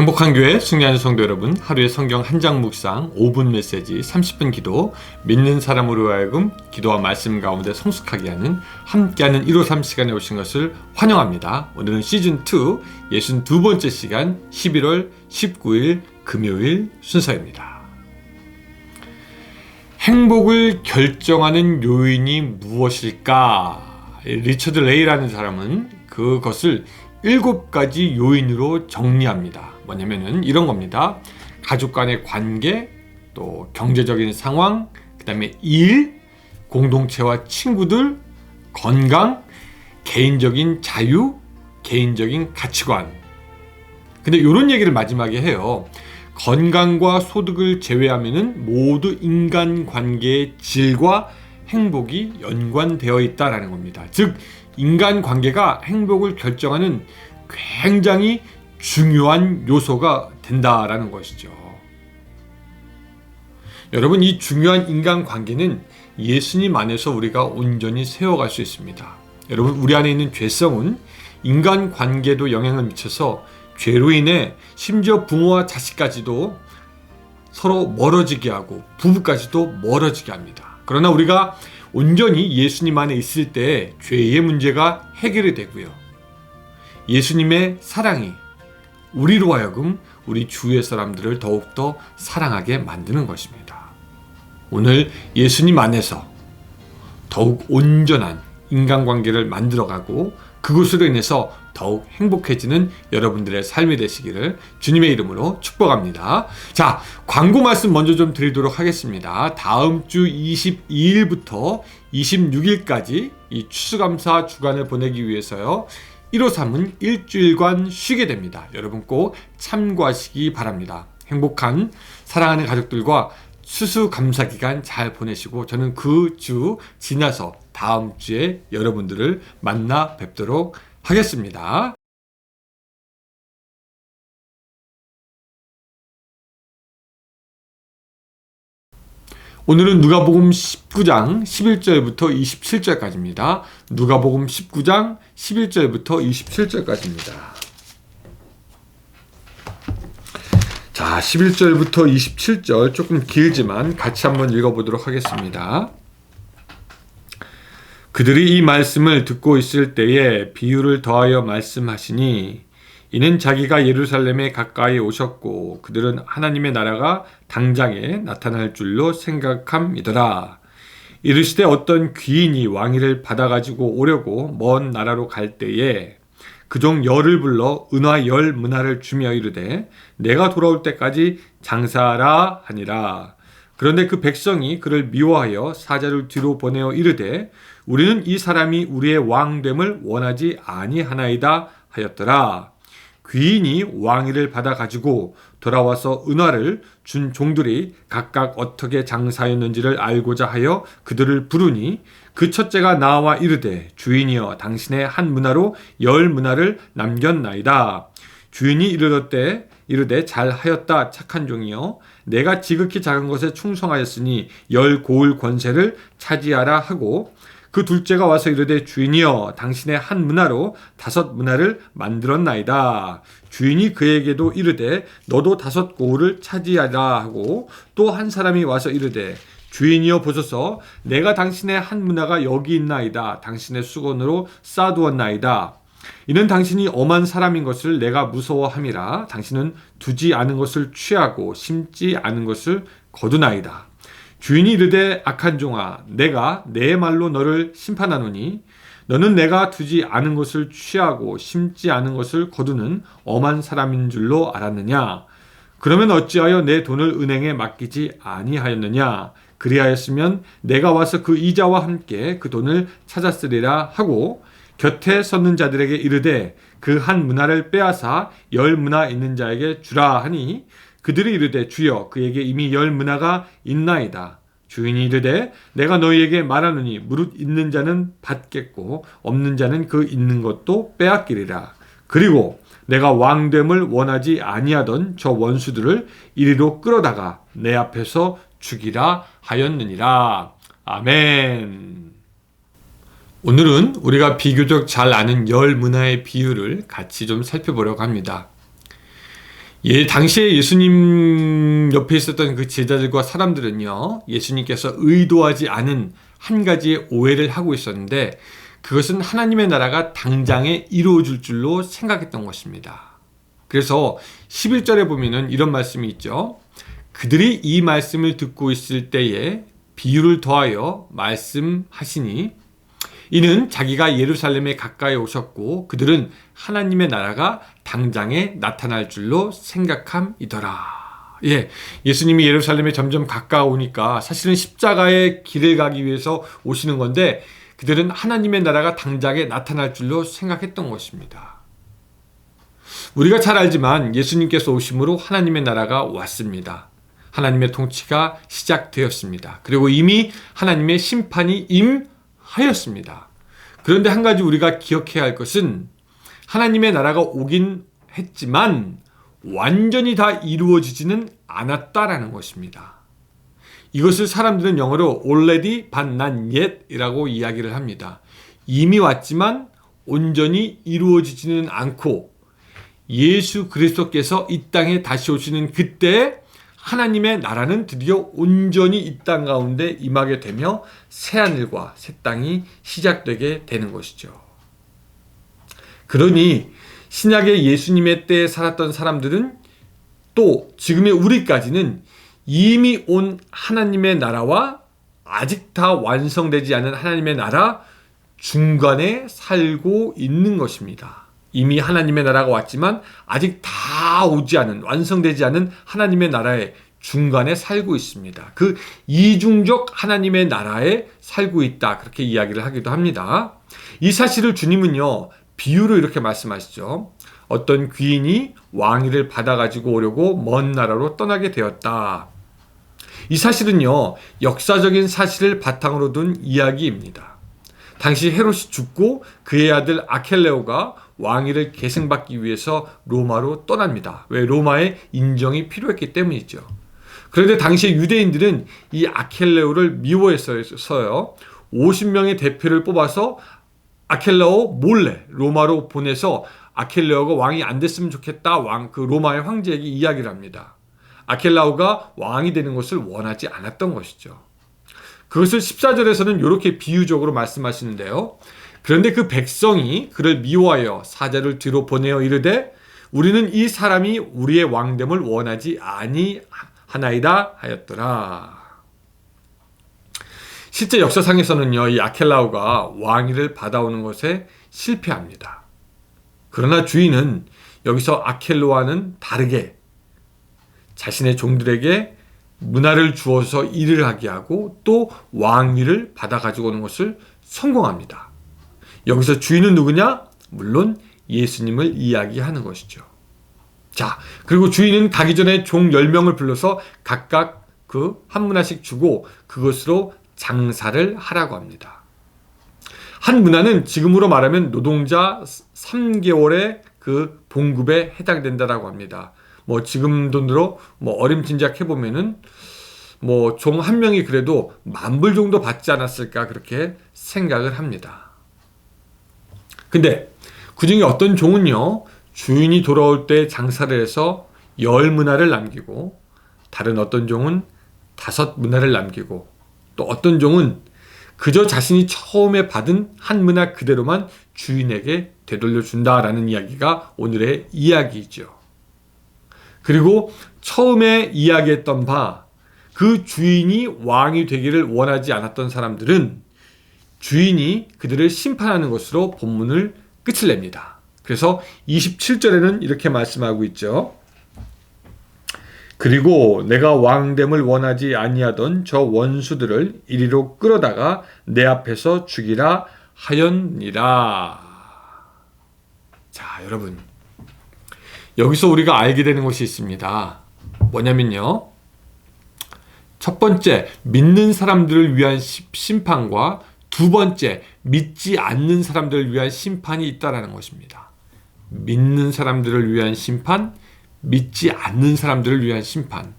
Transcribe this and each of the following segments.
행복한 교회 승리하는 성도 여러분, 하루의 성경 한 장 묵상, 5분 메시지, 30분 기도, 믿는 사람으로 하여금 기도와 말씀 가운데 성숙하게 하는 함께하는 153 시간에 오신 것을 환영합니다. 오늘은 시즌2 62번째 시간 11월 19일 금요일 순서입니다. 행복을 결정하는 요인이 무엇일까? 리처드 레이라는 사람은 그것을 7가지 요인으로 정리합니다. 뭐냐면은 이런 겁니다. 가족 간의 관계, 또 경제적인 상황, 그 다음에 일, 공동체와 친구들, 건강, 개인적인 자유, 개인적인 가치관. 근데 이런 얘기를 마지막에 해요. 건강과 소득을 제외하면은 모두 인간관계의 질과 행복이 연관되어 있다라는 겁니다. 즉 인간관계가 행복을 결정하는 굉장히 중요한 요소가 된다라는 것이죠. 여러분, 이 중요한 인간관계는 예수님 안에서 우리가 온전히 세워갈 수 있습니다. 여러분, 우리 안에 있는 죄성은 인간관계도 영향을 미쳐서 죄로 인해 심지어 부모와 자식까지도 서로 멀어지게 하고 부부까지도 멀어지게 합니다. 그러나 우리가 온전히 예수님 안에 있을 때 죄의 문제가 해결이 되고요. 예수님의 사랑이 우리로 하여금 우리 주위의 사람들을 더욱더 사랑하게 만드는 것입니다. 오늘 예수님 안에서 더욱 온전한 인간관계를 만들어가고 그것으로 인해서 더욱 행복해지는 여러분들의 삶이 되시기를 주님의 이름으로 축복합니다. 자, 광고 말씀 먼저 좀 드리도록 하겠습니다. 다음 주 22일부터 26일까지 이 추수감사 주간을 보내기 위해서요. 153은 일주일간 쉬게 됩니다. 여러분 꼭 참고하시기 바랍니다. 행복한 사랑하는 가족들과 추수감사 기간 잘 보내시고 저는 그 주 지나서 다음 주에 여러분들을 만나 뵙도록 하겠습니다. 오늘은 누가복음 19장 11절부터 27절까지입니다. 누가복음 19장 11절부터 27절까지입니다. 자, 11절부터 27절 조금 길지만 같이 한번 읽어보도록 하겠습니다. 그들이 이 말씀을 듣고 있을 때에 비유를 더하여 말씀하시니 이는 자기가 예루살렘에 가까이 오셨고 그들은 하나님의 나라가 당장에 나타날 줄로 생각함이더라. 이르시되 어떤 귀인이 왕위를 받아가지고 오려고 먼 나라로 갈 때에 그종 열을 불러 은화 10문화를 주며 이르되 내가 돌아올 때까지 장사하라 하니라. 그런데 그 백성이 그를 미워하여 사자를 뒤로 보내어 이르되 우리는 이 사람이 우리의 왕됨을 원하지 아니하나이다 하였더라. 귀인이 왕위를 받아 가지고 돌아와서 은화를 준 종들이 각각 어떻게 장사했는지를 알고자 하여 그들을 부르니 그 첫째가 나와 이르되 주인이여 당신의 한 문화로 10문화를 남겼나이다. 주인이 이르되 잘하였다 착한 종이여 내가 지극히 작은 것에 충성하였으니 10고을 권세를 차지하라 하고 그 둘째가 와서 이르되 주인이여 당신의 한 문화로 5문화를 만들었나이다. 주인이 그에게도 이르되 너도 5고을을 차지하라 하고 또 한 사람이 와서 이르되 주인이여 보소서 내가 당신의 한 문화가 여기 있나이다. 당신의 수건으로 싸두었나이다. 이는 당신이 엄한 사람인 것을 내가 무서워함이라. 당신은 두지 않은 것을 취하고 심지 않은 것을 거두나이다. 주인이 이르되 악한 종아 내가 내 말로 너를 심판하노니 너는 내가 두지 않은 것을 취하고 심지 않은 것을 거두는 엄한 사람인 줄로 알았느냐. 그러면 어찌하여 내 돈을 은행에 맡기지 아니하였느냐. 그리하였으면 내가 와서 그 이자와 함께 그 돈을 찾았으리라 하고 곁에 섰는 자들에게 이르되 그 한 문화를 빼앗아 10문화 있는 자에게 주라 하니 그들이 이르되 주여 그에게 이미 10문화가 있나이다. 주인이 이르되 내가 너희에게 말하노니 무릇 있는 자는 받겠고 없는 자는 그 있는 것도 빼앗기리라. 그리고 내가 왕됨을 원하지 아니하던 저 원수들을 이리로 끌어다가 내 앞에서 죽이라 하였느니라. 아멘. 오늘은 우리가 비교적 잘 아는 10문화의 비유를 같이 좀 살펴보려고 합니다. 당시에 예수님 옆에 있었던 그 제자들과 사람들은요, 예수님께서 의도하지 않은 한 가지의 오해를 하고 있었는데, 그것은 하나님의 나라가 당장에 이루어질 줄로 생각했던 것입니다. 그래서 11절에 보면은 이런 말씀이 있죠. 그들이 이 말씀을 듣고 있을 때에 비유를 더하여 말씀하시니, 이는 자기가 예루살렘에 가까이 오셨고 그들은 하나님의 나라가 당장에 나타날 줄로 생각함이더라. 예수님이 예루살렘에 점점 가까우니까 사실은 십자가의 길을 가기 위해서 오시는 건데, 그들은 하나님의 나라가 당장에 나타날 줄로 생각했던 것입니다. 우리가 잘 알지만 예수님께서 오심으로 하나님의 나라가 왔습니다. 하나님의 통치가 시작되었습니다. 그리고 이미 하나님의 심판이 임하였습니다. 그런데 한 가지 우리가 기억해야 할 것은, 하나님의 나라가 오긴 했지만 완전히 다 이루어지지는 않았다라는 것입니다. 이것을 사람들은 영어로 already but not yet 이라고 이야기를 합니다. 이미 왔지만 온전히 이루어지지는 않고, 예수 그리스도께서 이 땅에 다시 오시는 그때 하나님의 나라는 드디어 온전히 이 땅 가운데 임하게 되며 새하늘과 새 땅이 시작되게 되는 것이죠. 그러니 신약의 예수님의 때에 살았던 사람들은, 또 지금의 우리까지는 이미 온 하나님의 나라와 아직 다 완성되지 않은 하나님의 나라 중간에 살고 있는 것입니다. 이미 하나님의 나라가 왔지만 아직 다 오지 않은, 완성되지 않은 하나님의 나라의 중간에 살고 있습니다. 그 이중적 하나님의 나라에 살고 있다, 그렇게 이야기를 하기도 합니다. 이 사실을 주님은요, 비유로 이렇게 말씀하시죠. 어떤 귀인이 왕위를 받아가지고 오려고 먼 나라로 떠나게 되었다. 이 사실은요, 역사적인 사실을 바탕으로 둔 이야기입니다. 당시 헤롯이 죽고 그의 아들 아켈레오가 왕위를 계승받기 위해서 로마로 떠납니다. 왜? 로마의 인정이 필요했기 때문이죠. 그런데 당시 유대인들은 이 아켈레오를 미워했어요. 50명의 대표를 뽑아서 아켈레오 몰래 로마로 보내서 아켈레오가 왕이 안 됐으면 좋겠다, 그 로마의 황제에게 이야기를 합니다. 아켈레오가 왕이 되는 것을 원하지 않았던 것이죠. 그것을 14절에서는 이렇게 비유적으로 말씀하시는데요. 그런데 그 백성이 그를 미워하여 사자를 뒤로 보내어 이르되, 우리는 이 사람이 우리의 왕됨을 원하지 아니하나이다 하였더라. 실제 역사상에서는요, 이 아켈라오가 왕위를 받아오는 것에 실패합니다. 그러나 주인은 여기서 아켈로와는 다르게 자신의 종들에게 문화를 주어서 일을 하게 하고 또 왕위를 받아 가지고 오는 것을 성공합니다. 여기서 주인은 누구냐? 물론 예수님을 이야기하는 것이죠. 자, 그리고 주인은 가기 전에 종 10명을 불러서 각각 그 한 문화씩 주고 그것으로 장사를 하라고 합니다. 한 문화는 지금으로 말하면 노동자 3개월의 그 봉급에 해당된다라고 합니다. 지금 돈으로 어림짐작 해보면은 종 한 명이 그래도 10,000불 정도 받지 않았을까, 그렇게 생각을 합니다. 근데 그 중에 어떤 종은요, 주인이 돌아올 때 장사를 해서 10문화를 남기고, 다른 어떤 종은 5문화를 남기고, 또 어떤 종은 그저 자신이 처음에 받은 한 문화 그대로만 주인에게 되돌려 준다라는 이야기가 오늘의 이야기이죠. 그리고 처음에 이야기했던 바, 그 주인이 왕이 되기를 원하지 않았던 사람들은 주인이 그들을 심판하는 것으로 본문을 끝을 냅니다. 그래서 27절에는 이렇게 말씀하고 있죠. 그리고 내가 왕됨을 원하지 아니하던 저 원수들을 이리로 끌어다가 내 앞에서 죽이라 하였니라. 자, 여러분, 여기서 우리가 알게 되는 것이 있습니다. 뭐냐면요, 첫 번째, 믿는 사람들을 위한 심판과 두 번째, 믿지 않는 사람들을 위한 심판이 있다라는 것입니다. 믿는 사람들을 위한 심판, 믿지 않는 사람들을 위한 심판.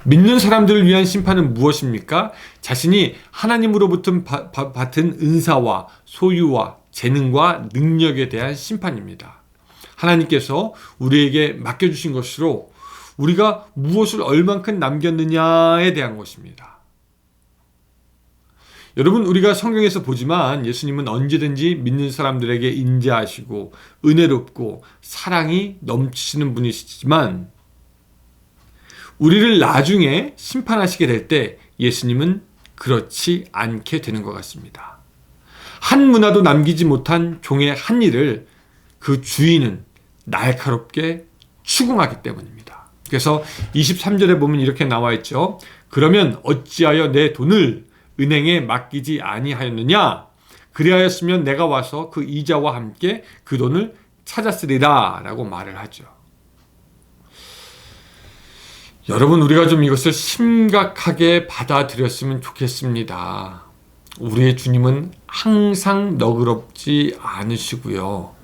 믿는 사람들을 위한 심판은 무엇입니까? 자신이 하나님으로부터 받은 은사와 소유와 재능과 능력에 대한 심판입니다. 하나님께서 우리에게 맡겨주신 것으로 우리가 무엇을 얼만큼 남겼느냐에 대한 것입니다. 여러분, 우리가 성경에서 보지만 예수님은 언제든지 믿는 사람들에게 인자하시고 은혜롭고 사랑이 넘치시는 분이시지만 우리를 나중에 심판하시게 될 때 예수님은 그렇지 않게 되는 것 같습니다. 한 문화도 남기지 못한 종의 한 일을 그 주인은 날카롭게 추궁하기 때문입니다. 그래서 23절에 보면 이렇게 나와 있죠. 그러면 어찌하여 내 돈을 은행에 맡기지 아니하였느냐? 그리하였으면 내가 와서 그 이자와 함께 그 돈을 찾았으리라 라고 말을 하죠. 여러분, 우리가 좀 이것을 심각하게 받아들였으면 좋겠습니다. 우리의 주님은 항상 너그럽지 않으시고요.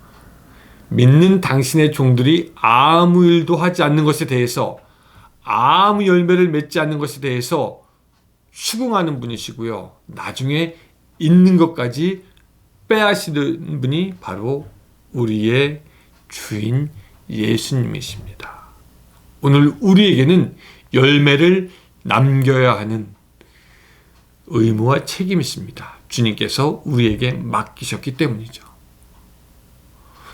믿는 당신의 종들이 아무 일도 하지 않는 것에 대해서, 아무 열매를 맺지 않는 것에 대해서 추궁하는 분이시고요. 나중에 있는 것까지 빼앗으시는 분이 바로 우리의 주인 예수님이십니다. 오늘 우리에게는 열매를 남겨야 하는 의무와 책임이 있습니다. 주님께서 우리에게 맡기셨기 때문이죠.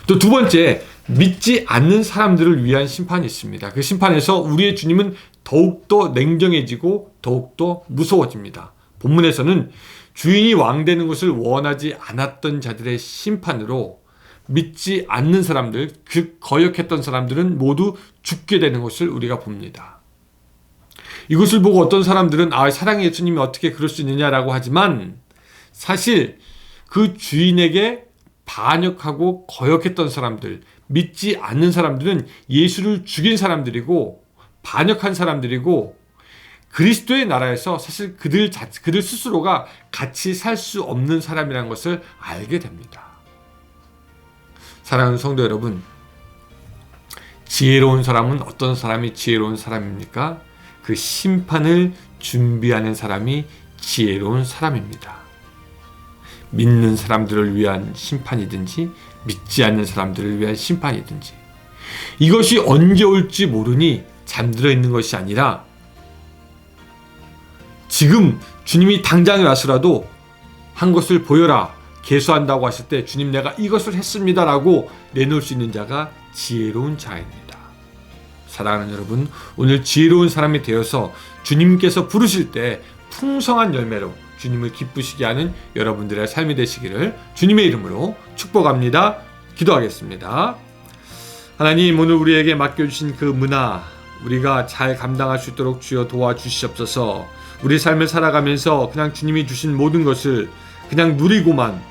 또 두 번째, 믿지 않는 사람들을 위한 심판이 있습니다. 그 심판에서 우리의 주님은 더욱더 냉정해지고 더욱더 무서워집니다. 본문에서는 주인이 왕되는 것을 원하지 않았던 자들의 심판으로 믿지 않는 사람들, 그 거역했던 사람들은 모두 죽게 되는 것을 우리가 봅니다. 이것을 보고 어떤 사람들은 사랑의 예수님이 어떻게 그럴 수 있느냐라고 하지만 사실 그 주인에게 반역하고 거역했던 사람들, 믿지 않는 사람들은 예수를 죽인 사람들이고 반역한 사람들이고 그리스도의 나라에서 사실 그들 스스로가 같이 살 수 없는 사람이라는 것을 알게 됩니다. 사랑하는 성도 여러분, 지혜로운 사람은 어떤 사람이 지혜로운 사람입니까? 그 심판을 준비하는 사람이 지혜로운 사람입니다. 믿는 사람들을 위한 심판이든지 믿지 않는 사람들을 위한 심판이든지 이것이 언제 올지 모르니 잠들어 있는 것이 아니라 지금 주님이 당장에 와서라도 한 것을 보여라, 계수한다고 하실 때 주님 내가 이것을 했습니다 라고 내놓을 수 있는 자가 지혜로운 자입니다. 사랑하는 여러분, 오늘 지혜로운 사람이 되어서 주님께서 부르실 때 풍성한 열매로 주님을 기쁘시게 하는 여러분들의 삶이 되시기를 주님의 이름으로 축복합니다. 기도하겠습니다. 하나님, 오늘 우리에게 맡겨주신 그 문화 우리가 잘 감당할 수 있도록 주여 도와주시옵소서. 우리 삶을 살아가면서 그냥 주님이 주신 모든 것을 그냥 누리고만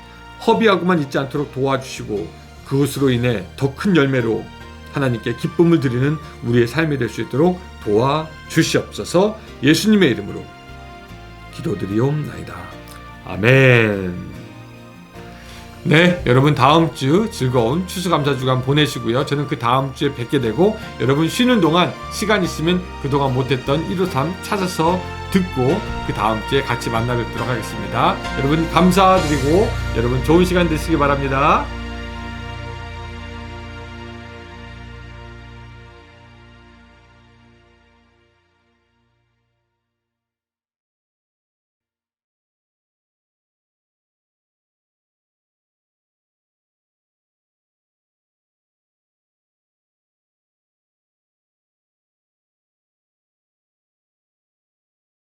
허비하고만 있지 않도록 도와주시고 그것으로 인해 더 큰 열매로 하나님께 기쁨을 드리는 우리의 삶이 될 수 있도록 도와주시옵소서. 예수님의 이름으로 기도드리옵나이다. 아멘. 네, 여러분 다음 주 즐거운 추수감사주간 보내시고요. 저는 그 다음 주에 뵙게 되고 여러분 쉬는 동안 시간 있으면 그동안 못했던 153 찾아서 듣고 그 다음 주에 같이 만나 뵙도록 하겠습니다. 여러분 감사드리고 여러분 좋은 시간 되시기 바랍니다.